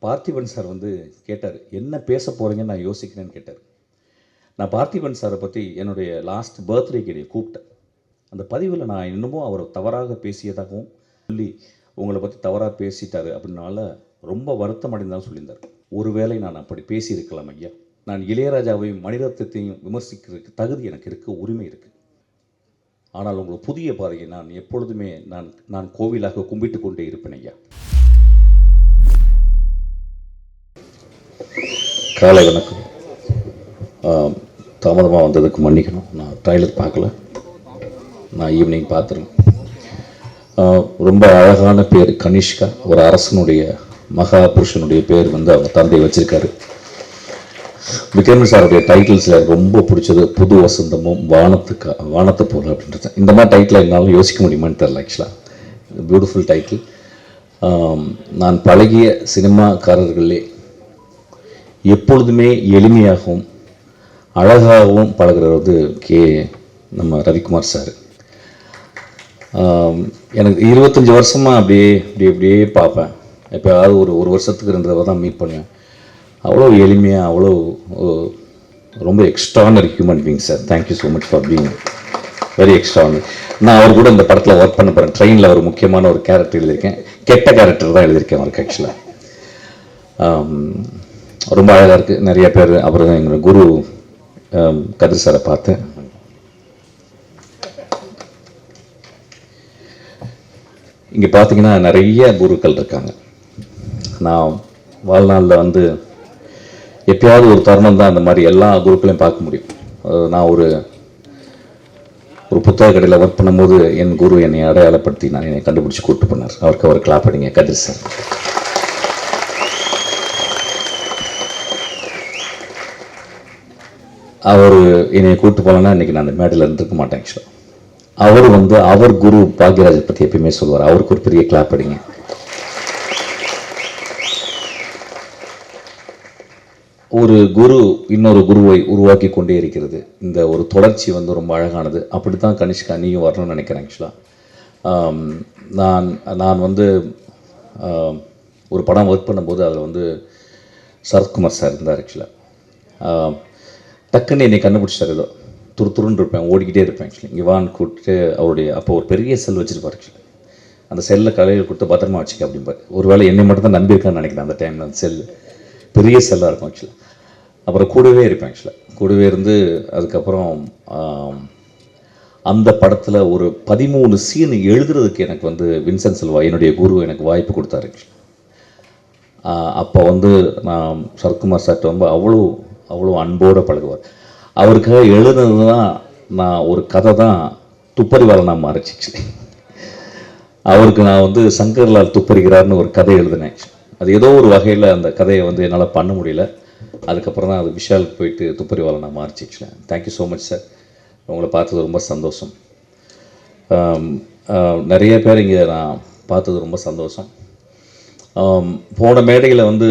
Parthiban sir வந்து கேட்டார், என்ன பேச போகிறீங்கன்னு நான் யோசிக்கிறேன்னு கேட்டார். நான் பார்த்திபன் சாரை பற்றி என்னுடைய லாஸ்ட் பர்த்டேக்கு கூப்பிட்டேன். அந்த பதிவில் நான் இன்னமும் அவரை தவறாக பேசியதாகவும் சொல்லி உங்களை பற்றி தவறாக பேசிட்டாரு அப்படின்னால ரொம்ப வருத்தம் அடைந்தாலும் சொல்லியிருந்தார். ஒருவேளை நான் அப்படி பேசியிருக்கலாம் ஐயா. நான் இளையராஜாவையும் மணிரத்னத்தையும் விமர்சிக்கிறதுக்கு தகுதி எனக்கு இருக்குது, உரிமை இருக்குது. ஆனால் உங்கள் புதிய பாதையை நான் எப்பொழுதுமே நான் கோவிலாக கும்பிட்டு கொண்டே இருப்பேன் ஐயா. காலை வணக்கம். தாமதமாக வந்ததுக்கு மன்னிக்கணும். நான் ட்ரைலர் பார்க்கல, நான் ஈவினிங் பார்த்துருவேன். ரொம்ப அழகான பேர் கனிஷ்கா. ஒரு அரசனுடைய மகா புருஷனுடைய பேர் வந்து அவங்க தந்தை வச்சிருக்காரு. விக்ரமன் சாருடைய டைட்டில்ஸில் ரொம்ப பிடிச்சது புது வசந்தமும் வானத்தை போல அப்படின்றது. இந்த மாதிரி டைட்டில் என்னால் யோசிக்க முடியுமான்னு தெரியல. ஆக்சுவலாக பியூட்டிஃபுல் டைட்டில். நான் பழகிய சினிமாக்காரர்களே எப்பொழுதுமே எளிமையாகவும் அழகாகவும் பழகிறது நம்ம ரவிக்குமார் சார். எனக்கு 25 வருஷமாக அப்படியே பார்ப்பேன். எப்போயாவது ஒரு வருஷத்துக்கு 2 தடவை தான் மீட் பண்ணுவேன். அவ்வளோ எளிமையாக, அவ்வளோ ரொம்ப extraordinary human being sir. Thank you so much for being very extraordinary. நான் அவர் கூட இந்த படத்தில் ஒர்க் பண்ண போகிறேன். ட்ரெயினில் ஒரு முக்கியமான ஒரு கேரக்டர் எழுதியிருக்கேன். கெட்ட கேரக்டர் தான் எழுதியிருக்கேன் அவருக்கு. ஆக்சுவலாக ரொம்ப அழகாக இருக்குது. நிறைய பேர் அப்புறம் எங்களோட குரு கதிர் சாரை பார்த்தேன். இங்கே பார்த்தீங்கன்னா நிறைய குருக்கள் இருக்காங்க. நான் வாழ்நாளில் வந்து எப்பயாவது ஒரு தருணம் தான் அந்த மாதிரி எல்லா குருக்களையும் பார்க்க முடியும். நான் ஒரு புத்தக கடையில் ஒர்க் பண்ணும்போது என் குரு என்னை அடையாளப்படுத்தி என்னை கண்டுபிடிச்சி கூப்பிட்டு போனார். அவருக்கு அவர் கிளாப் பண்ணிங்க கதிர் சார். அவர் என்னை கூப்பிட்டு போகலன்னா இன்றைக்கி நான் அந்த மேடையில் இருந்திருக்க மாட்டேன். ஆக்சுவலாக அவர் வந்து அவர் குரு பாக்யராஜை பற்றி எப்பயுமே சொல்லுவார். அவருக்கு ஒரு பெரிய கிளாப் அடிங்க. ஒரு குரு இன்னொரு குருவை உருவாக்கி கொண்டே இருக்கிறது. இந்த ஒரு தொடர்ச்சி வந்து ரொம்ப அழகானது. அப்படி தான் கனிஷ்கா நீயும் வரணும்னு நினைக்கிறேன். ஆக்சுவலாக நான் வந்து ஒரு படம் ஒர்க் பண்ணும்போது அதில் வந்து சரத்குமார் சார் இருந்தார். ஆக்சுவலாக டக்குன்னு என்னை கண்டுபிடிச்சார். ஏதோ துருத்துருன்னு இருப்பேன், ஓடிக்கிட்டே இருப்பேன். ஆக்சுவலி இங்கே வான்னு கூப்பிட்டு அவருடைய அப்போ ஒரு பெரிய செல் வச்சுருப்பார். ஆக்சுவலி அந்த செல்லில் கலையில் கொடுத்து பத்திரமா வச்சுக்க அப்படிம்பார். ஒரு வேளை என்னை மட்டும் தான் நம்பியிருக்கான்னு நினைக்கிறேன். அந்த டைமில் அந்த செல்லு பெரிய செல்லாக இருக்கும். ஆக்சுவலாக அப்புறம் கூடவே இருப்பேன். ஆக்சுவலாக கூடவே இருந்து அதுக்கப்புறம் அந்த படத்தில் ஒரு 13 சீன் எழுதுறதுக்கு எனக்கு வந்து வின்சென்ட் செல்வா என்னுடைய குரு எனக்கு வாய்ப்பு கொடுத்தாரு. அப்போ வந்து நான் சரத்குமார் சார்ட்ட ரொம்ப அவ்வளோ அன்போடு பழகுவார். அவருக்காக எழுதுனது தான் நான் ஒரு கதை தான் துப்பறிவாளனாக மாறிச்சு. அவருக்கு நான் வந்து சங்கர்லால் துப்பறிகிறார்னு ஒரு கதை எழுதினேன். அது ஏதோ ஒரு வகையில் அந்த கதையை வந்து என்னால் பண்ண முடியல. அதுக்கப்புறம் தான் அது விஷாலுக்கு போயிட்டு துப்பறிவாளனாக மாறிச்சு. Thank you so much sir. உங்களை பார்த்தது ரொம்ப சந்தோஷம். நிறைய பேர் இங்கே நான் பார்த்தது ரொம்ப சந்தோஷம். போன மேடையில் வந்து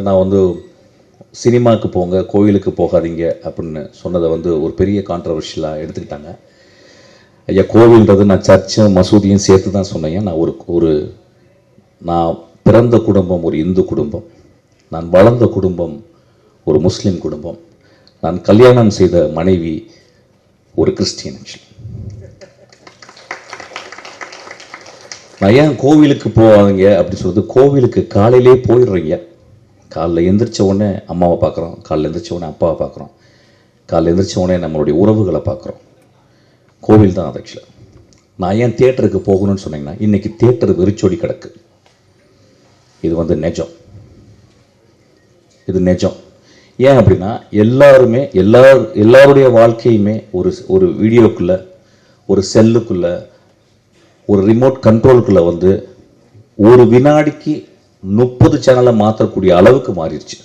நான் வந்து சினிமாவுக்கு போங்க, கோயிலுக்கு போகாதீங்க அப்படின்னு சொன்னதை வந்து ஒரு பெரிய கான்ட்ரவர்ஷியலாக எடுத்துக்கிட்டாங்க. ஐயா, கோவில்ன்றது நான் சர்ச்சும் மசூதியும் சேர்த்து தான் சொன்னேன். நான் நான் பிறந்த குடும்பம் ஒரு இந்து குடும்பம், நான் வளர்ந்த குடும்பம் ஒரு முஸ்லீம் குடும்பம், நான் கல்யாணம் செய்த மனைவி ஒரு கிறிஸ்டியன். நான் ஏன் கோவிலுக்கு போவாங்க அப்படின்னு சொல்லிட்டு, கோவிலுக்கு காலையிலே போயிடுறீங்க. காலைல எந்திரிச்ச உடனே அம்மாவை பார்க்குறோம், காலைல எந்திரிச்ச உடனே அப்பாவை பார்க்குறோம், காலைல எந்திரிச்ச உடனே நம்மளுடைய உறவுகளை பார்க்குறோம். கோவில் தான் அது. ஆக்சுவலாக நான் ஏன் தியேட்டருக்கு போகணும்னு சொன்னீங்கன்னா, இன்றைக்கி தியேட்டர் வெறிச்சோடி கிடக்கு. இது வந்து நிஜம். இது நிஜம். ஏன் அப்படின்னா எல்லாருடைய வாழ்க்கையுமே ஒரு வீடியோக்குள்ளே, ஒரு செல்லுக்குள்ளே, ஒரு ரிமோட் கண்ட்ரோலுக்குள்ளே வந்து ஒரு வினாடிக்கு 30 சேனலை மாற்றக்கூடிய அளவுக்கு மாறிடுச்சு.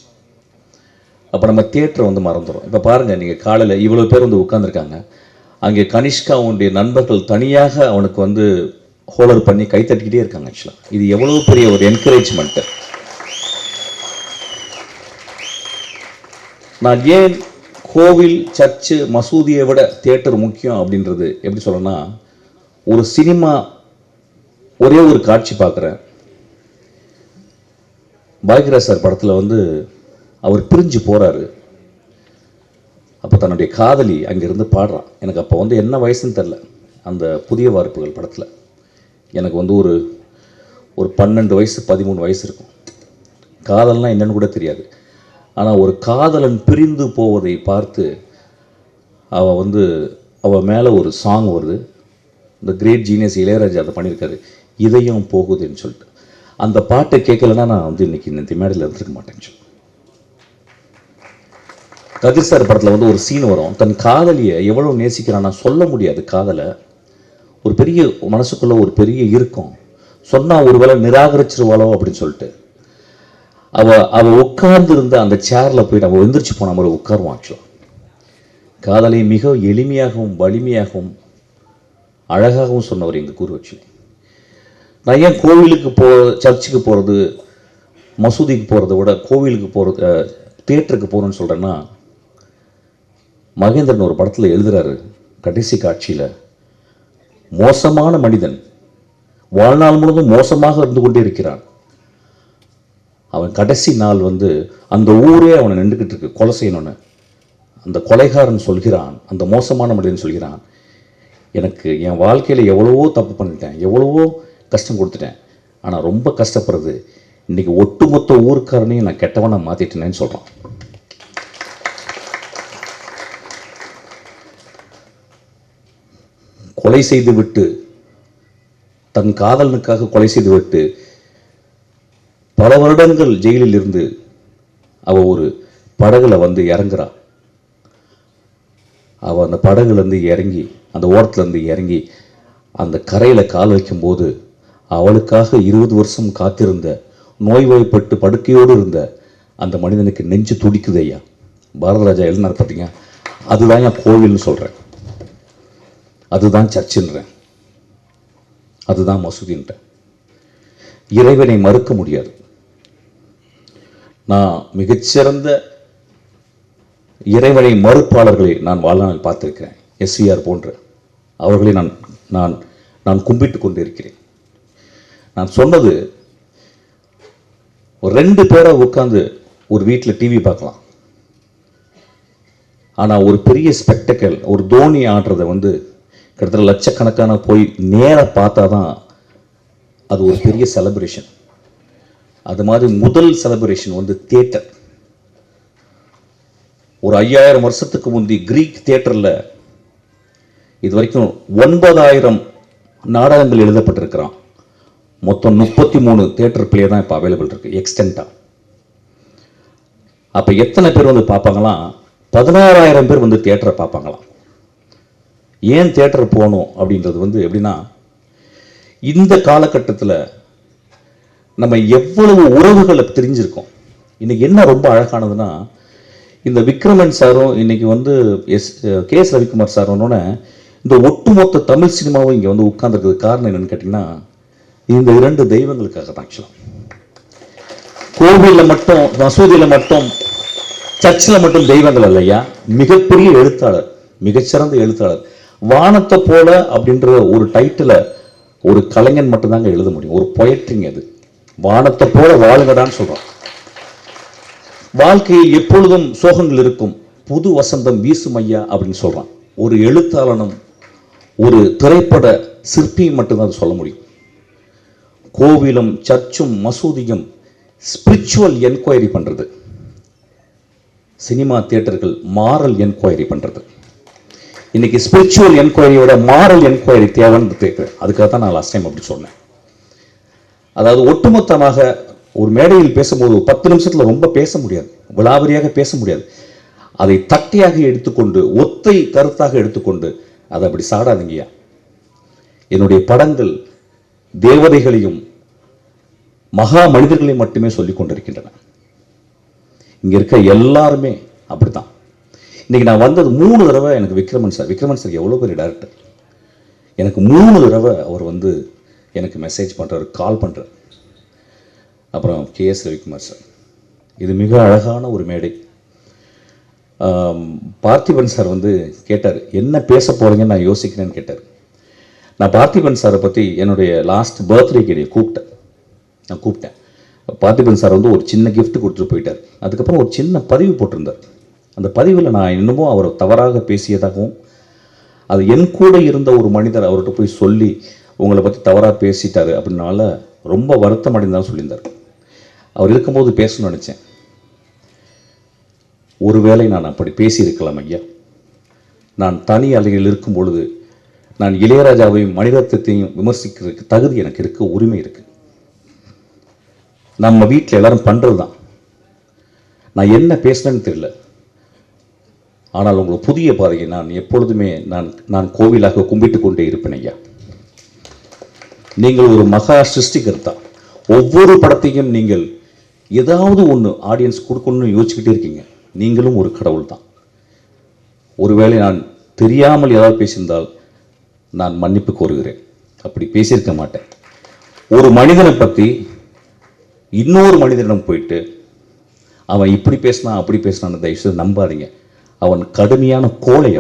அப்போ நம்ம தியேட்டரை வந்து மறந்துடும். இப்போ பாருங்கள், நீங்கள் காலையில் இவ்வளோ பேர் வந்து உட்காந்துருக்காங்க. அங்கே கனிஷ்கா அவனுடைய நண்பர்கள் தனியாக அவனுக்கு வந்து ஹோலர் பண்ணி கைத்தட்டிக்கிட்டே இருக்காங்க. ஆக்சுவலாக இது எவ்வளோ பெரிய ஒரு என்கரேஜ்மெண்ட்டு. நான் ஏன் கோவில், சர்ச்சு, மசூதியை விட தியேட்டர் முக்கியம் அப்படின்றது எப்படி சொல்லணும்னா, ஒரு சினிமா ஒரே ஒரு காட்சி பார்க்குறேன், பாக்யராஜ் சார் படத்தில் வந்து அவர் பிரிஞ்சு போகிறாரு. அப்போ தன்னுடைய காதலி அங்கேருந்து பாடுறான். எனக்கு அப்போ வந்து என்ன வயசுன்னு தெரில. அந்த புதிய வார்ப்புகள் படத்தில் எனக்கு வந்து ஒரு 12 வயசு 13 வயசு இருக்கும். காதல்னால் என்னன்னு கூட தெரியாது. ஆனால் ஒரு காதலன் பிரிந்து போவதை பார்த்து அவள் மேலே ஒரு சாங் வருது. இந்த கிரேட் ஜீனியஸ் இளையராஜா அதை பண்ணியிருக்காரு, இதயம் போகுதுன்னு சொல்லிட்டு. அந்த பாட்டை கேட்கலன்னா நான் வந்து இன்னைக்கு இந்த மேடையில் இருந்திருக்க மாட்டேன்னு சொல்லி. கதிர் சார் படத்தில் வந்து ஒரு சீன் வரும். தன் காதலியை எவ்வளோ நேசிக்கிறான்னா சொல்ல முடியாது. காதலை ஒரு பெரிய மனசுக்குள்ள ஒரு பெரிய இருக்கும். சொன்னால் ஒரு வேளை நிராகரிச்சிருவாளோ அப்படின்னு சொல்லிட்டு அவள் உட்கார்ந்து இருந்த அந்த சேரில் போயிட்டு அவள் எந்திரிச்சு போன மாதிரி உட்காருவான். ஆக்சுவலாக காதலை மிக எளிமையாகவும் வலிமையாகவும் அழகாகவும் சொன்னவர் எங்கள் குருவட்சி. நான் ஏன் கோவிலுக்கு சர்ச்சுக்கு போகிறது, மசூதிக்கு போகிறத விட கோவிலுக்கு போகிறது, தியேட்டருக்கு போகணுன்னு சொல்கிறேன்னா, மகேந்திரன் ஒரு படத்தில் எழுதுகிறாரு கடைசி காட்சியில், மோசமான மனிதன் வாழ்நாள் முழுவதும் மோசமாக இருந்து கொண்டே இருக்கிறான். அவன் கடைசி நாள் வந்து அந்த ஊரே அவனை நின்றுக்கிட்டு இருக்கு கொலை செய்யணும்னு. அந்த கொலைகாரன் சொல்கிறான், அந்த மோசமான மனிதன் சொல்கிறான், எனக்கு என் வாழ்க்கையில் எவ்வளவோ தப்பு பண்ணிட்டேன், எவ்வளவோ கஷ்டம் கொடுத்துட்டேன், ஆனால் ரொம்ப கஷ்டப்படுறது இன்றைக்கி ஒட்டுமொத்த ஊருக்காரனையும் நான் கெட்டவனை மாற்றிட்டேனேன்னு சொல்கிறான். கொலை செய்துவிட்டு, தன் காதலனுக்காக கொலை செய்துவிட்டு பல வருடங்கள் ஜெயிலில் இருந்து அவள் ஒரு படகுல வந்து இறங்குறா. அவள் அந்த படகுலேருந்து இறங்கி, அந்த ஓரத்துலேருந்து இறங்கி அந்த கரையில் கால் வைக்கும்போது அவளுக்காக 20 வருஷம் காத்திருந்த, நோய்வாய்ப்பட்டு படுக்கையோடு இருந்த அந்த மனிதனுக்கு நெஞ்சு துடிக்குது. ஐயா பாரதராஜா எழுதினார் பார்த்தீங்க, அதுதான் என் கோவில்னு சொல்கிறேன், அதுதான் சர்ச்சுன்றேன், அதுதான் மசூதின்றேன். இறைவனை மறுக்க முடியாது. நான் மிகச்சிறந்த இறைவனை மறுப்பாளர்களை நான் வாழ்நாளில் பார்த்திருக்கிறேன். எஸ்விஆர் போன்ற அவர்களை நான் கும்பிட்டு கொண்டு இருக்கிறேன். நான் சொன்னது, ஒரு 2 பேரை உட்காந்து ஒரு வீட்டில் டிவி பார்க்கலாம், ஆனால் ஒரு பெரிய ஸ்பெக்டக்கல், ஒரு தோனி ஆடுறதை வந்து கிட்டத்தட்ட லட்சக்கணக்கான போய் நேராக பார்த்தா தான் அது ஒரு பெரிய செலிப்ரேஷன். அது மாதிரி முதல் செலிப்ரேஷன் வந்து தியேட்டர். ஒரு 5000 வருஷத்துக்கு முந்தி கிரீக் தியேட்டரில் இது வரைக்கும் 9000 நாடகங்கள் எழுதப்பட்டிருக்கிறான். மொத்தம் 33 தியேட்டர் பிளே தான் இப்போ அவைலபிள் இருக்குது எக்ஸ்டென்ட்டாக. அப்போ எத்தனை பேர் வந்து பார்ப்பாங்களாம்? 16000 பேர் வந்து தியேட்டரை பார்ப்பாங்களாம். ஏன் தியேட்டர் போகணும் அப்படின்றது வந்து எப்படின்னா, இந்த காலகட்டத்தில் நம்ம எவ்வளவு உறவுகளை தெரிஞ்சிருக்கோம். இன்னைக்கு என்ன ரொம்ப அழகானதுன்னா, இந்த விக்ரமன் சாரும் இன்னைக்கு வந்து கே.எஸ். ரவிக்குமார் சாரோன்னொன்னே இந்த ஒட்டுமொத்த தமிழ் சினிமாவும் இங்கே வந்து உட்கார்ந்துருக்கிறது காரணம் என்னன்னு கேட்டிங்கன்னா, இந்த 2 தெய்வங்களுக்காக தான். ஆக்சுவலாக கோவிலில் மட்டும், மசூதியில் மட்டும், சர்ச்சில் மட்டும் தெய்வங்கள் இல்லையா, மிகப்பெரிய எழுத்தாளர், மிகச்சிறந்த எழுத்தாளர். வானத்தை போல அப்படின்ற ஒரு டைட்டில் ஒரு கலைஞன் மட்டும்தாங்க எழுத முடியும். ஒரு பொயட்ரிங்க அது. வானத்தை போல வாழுங்கடான்னு சொல்றான். வாழ்க்கையில் எப்பொழுதும் சோகங்கள் இருக்கும், புது வசந்தம் வீசும் ஐயா அப்படின்னு சொல்றான். ஒரு எழுத்தாளனும் ஒரு திரைப்பட சிற்பியும் மட்டும்தான் அது சொல்ல முடியும். கோவிலும் சர்ச்சும் மசூதியும் ஸ்பிரிச்சுவல் என்கொயரி பண்றது, சினிமா தியேட்டர்கள் மாரல் என்கொயரி பண்றது. இன்னைக்கு ஸ்பிரிச்சுவல் என்கொயரியோட மாரல் என்கொயரி தேவைன்னு கேட்குறேன். அதுக்காக தான் நான் லாஸ்ட் டைம் அப்படி சொன்னேன். அதாவது ஒட்டுமொத்தமாக ஒரு மேடையில் பேசும்போது 10 நிமிஷத்தில் ரொம்ப பேச முடியாது, விலாவரியாக பேச முடியாது. அதை தட்டையாக எடுத்துக்கொண்டு, ஒத்தை கருத்தாக எடுத்துக்கொண்டு அதை அப்படி சாடாதீங்கயா. என்னுடைய படங்கள் தேவதைகளையும் மகா மனிதர்களையும் மட்டுமே சொல்லிக் கொண்டிருக்கின்றன. இங்க இருக்க எல்லாருமே அப்படித்தான். இன்னைக்கு நான் வந்தது 3 தடவை எனக்கு விக்ரமன் சார் எவ்வளோ பெரிய டைரக்டர், எனக்கு 3 தடவை அவர் வந்து எனக்கு மெசேஜ் பண்ணுறாரு, கால் பண்ணுறார். அப்புறம் கே.எஸ். ரவிக்குமார் சார், இது மிக அழகான ஒரு மேடை. பார்த்திபன் சார் வந்து கேட்டார், என்ன பேச போகிறீங்கன்னு நான் யோசிக்கிறேன்னு கேட்டார். நான் பார்த்திபன் சாரை பற்றி என்னுடைய லாஸ்ட் பர்த்டேக்கு நான் கூப்பிட்டேன். பார்த்திபன் சார் வந்து ஒரு சின்ன gift கொடுத்துட்டு போயிட்டார். அதுக்கப்புறம் ஒரு சின்ன பதிவு போட்டிருந்தார். அந்த பதிவில் நான் இன்னமும் அவர் தவறாக பேசியதாகவும், அது என் கூட இருந்த ஒரு மனிதர் அவர்கிட்ட போய் சொல்லி உங்களை பற்றி தவறாக பேசிட்டாரு அப்படின்னால ரொம்ப வருத்தம் அடைந்தாலும் சொல்லியிருந்தார். அவர் இருக்கும்போது பேசணும்னு நினச்சேன். ஒருவேளை நான் அப்படி பேசியிருக்கலாம் ஐயா. நான் தனி அலையில் இருக்கும் பொழுது நான் இளையராஜாவையும் மணிரத்னத்தையும் விமர்சிக்கிறதுக்கு தகுதி எனக்கு இருக்குது, உரிமை இருக்குது. நம்ம வீட்டில் எல்லாரும் பண்ணுறது தான். நான் என்ன பேசுனேன்னு தெரியல. ஆனால் உங்களுக்கு புதிய பாதையை நான் எப்பொழுதுமே நான் கோவிலாக கும்பிட்டு கொண்டே இருப்பேன் ஐயா. நீங்கள் ஒரு மகா சிருஷ்டிகர்த்தா. ஒவ்வொரு படத்தையும் நீங்கள் ஏதாவது ஒன்று ஆடியன்ஸ் கொடுக்கணும்னு யோசிச்சுக்கிட்டே இருக்கீங்க. நீங்களும் ஒரு கடவுள் தான். ஒருவேளை நான் தெரியாமல் ஏதாவது பேசியிருந்தால் நான் மன்னிப்பு கோருகிறேன். அப்படி பேசியிருக்க மாட்டேன். ஒரு மனிதனை பற்றி இன்னொரு மனிதனிடம் போயிட்டு அவன் இப்படி பேசினான் அப்படி பேசினான்னு தயவுசெய்து நம்பாதீங்க. அவன் கடுமையான கோழை.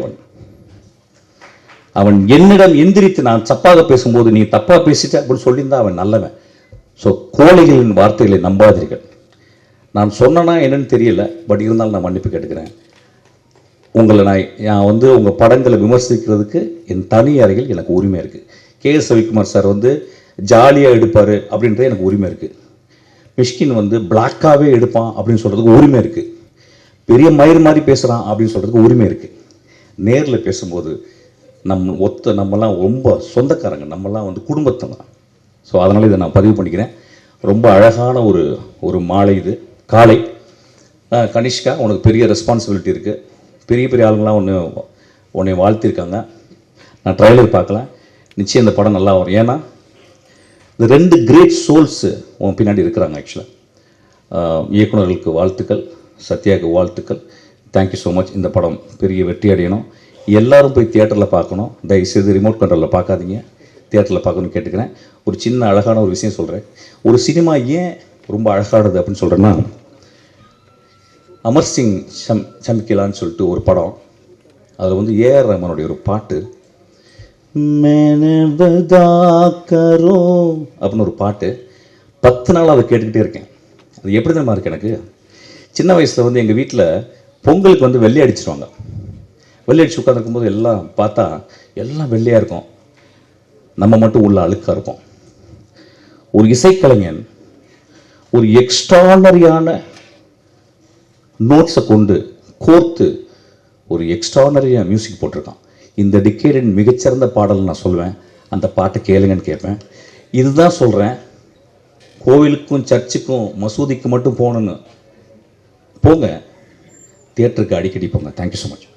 அவன் என்னிடம் எந்திரித்து நான் தப்பாக பேசும்போது நீ தப்பாக பேசிட்ட அப்படின்னு சொல்லியிருந்தா அவன் நல்லவன். ஸோ கோழைகளின் வார்த்தைகளை நம்பாதீர்கள். நான் சொன்னேன்னா என்னன்னு தெரியல, பட் இருந்தாலும் நான் மன்னிப்பு கேட்டுக்கிறேன். உங்களை நான் வந்து உங்கள் படங்களை விமர்சிக்கிறதுக்கு என் தனி அறையில் எனக்கு உரிமை இருக்குது. கே.எஸ். ரவிக்குமார் சார் வந்து ஜாலியாக எடுப்பார் அப்படின்றது எனக்கு உரிமை இருக்குது. மிஷ்கின் வந்து பிளாக்காகவே எடுப்பான் அப்படின்னு சொல்கிறதுக்கு உரிமை இருக்குது. பெரிய மயிர் மாதிரி பேசுகிறான் அப்படின்னு சொல்கிறதுக்கு உரிமை இருக்குது. நேரில் பேசும்போது நம்மலாம் ரொம்ப சொந்தக்காரங்க, நம்மலாம் வந்து குடும்பத்தங்க. ஸோ அதனால் இதை நான் பதிவு பண்ணிக்கிறேன். ரொம்ப அழகான ஒரு மாலை இது, காலை. கனிஷ்கா, உனக்கு பெரிய ரெஸ்பான்சிபிலிட்டி இருக்குது. பெரிய பெரிய ஆளுங்களாம் உன்னை வாழ்த்திருக்காங்க. நான் ட்ரைலர் பார்க்கல, நிச்சயம் இந்த படம் நல்லா வரும். ஏன்னா இந்த 2 கிரேட் சோல்ஸு உன் பின்னாடி இருக்கிறாங்க. ஆக்சுவலாக இயக்குநர்களுக்கு வாழ்த்துக்கள், சத்யாவுக்கு வாழ்த்துக்கள். Thank you so much. இந்த படம் பெரிய வெற்றி அடையணும். எல்லாரும் போய் தியேட்டரில் பார்க்கணும். தயவுசெய்து ரிமோட் கண்ட்ரோலில் பார்க்காதீங்க, தியேட்டரில் பார்க்கணும்னு கேட்டுக்கிறேன். ஒரு சின்ன அழகான ஒரு விஷயம் சொல்கிறேன். ஒரு சினிமா ஏன் ரொம்ப அழகானது அப்படின்னு சொல்கிறேன்னா, அமர் சிங் சமிக்கலான்னு சொல்லிட்டு ஒரு படம், அதில் வந்து ஏஆர் ரஹ்மானுடைய ஒரு பாட்டு, கரோ அப்படின்னு ஒரு பாட்டு, 10 நாள் அதை கேட்டுக்கிட்டே இருக்கேன். அது எப்படி தான் இருக்கு. எனக்கு சின்ன வயசில் வந்து எங்கள் வீட்டில் பொங்கலுக்கு வந்து வெள்ளை அடிச்சிருவாங்க. வெள்ளை அடிச்சு உட்காந்துருக்கும்போது எல்லாம் பார்த்தா எல்லாம் வெள்ளையாக இருக்கும், நம்ம மட்டும் உள்ள அழுக்காக இருக்கும். ஒரு இசைக்கலைஞன் ஒரு எக்ஸ்ட்ரானரியான நோட்ஸை கொண்டு கோர்த்து ஒரு எக்ஸ்ட்ரானரியாக மியூசிக் போட்டிருக்கான். இந்த டிக்கேடின் மிகச்சிறந்த பாடல் நான் சொல்லுவேன். அந்த பாட்டை கேளுங்கன்னு கேட்பேன். இதுதான் சொல்கிறேன், கோவிலுக்கும் சர்ச்சுக்கும் மசூதிக்கு மட்டும் போகணுன்னு போங்க, தியேட்டருக்கு அடிக்கடி போங்க. Thank you so much.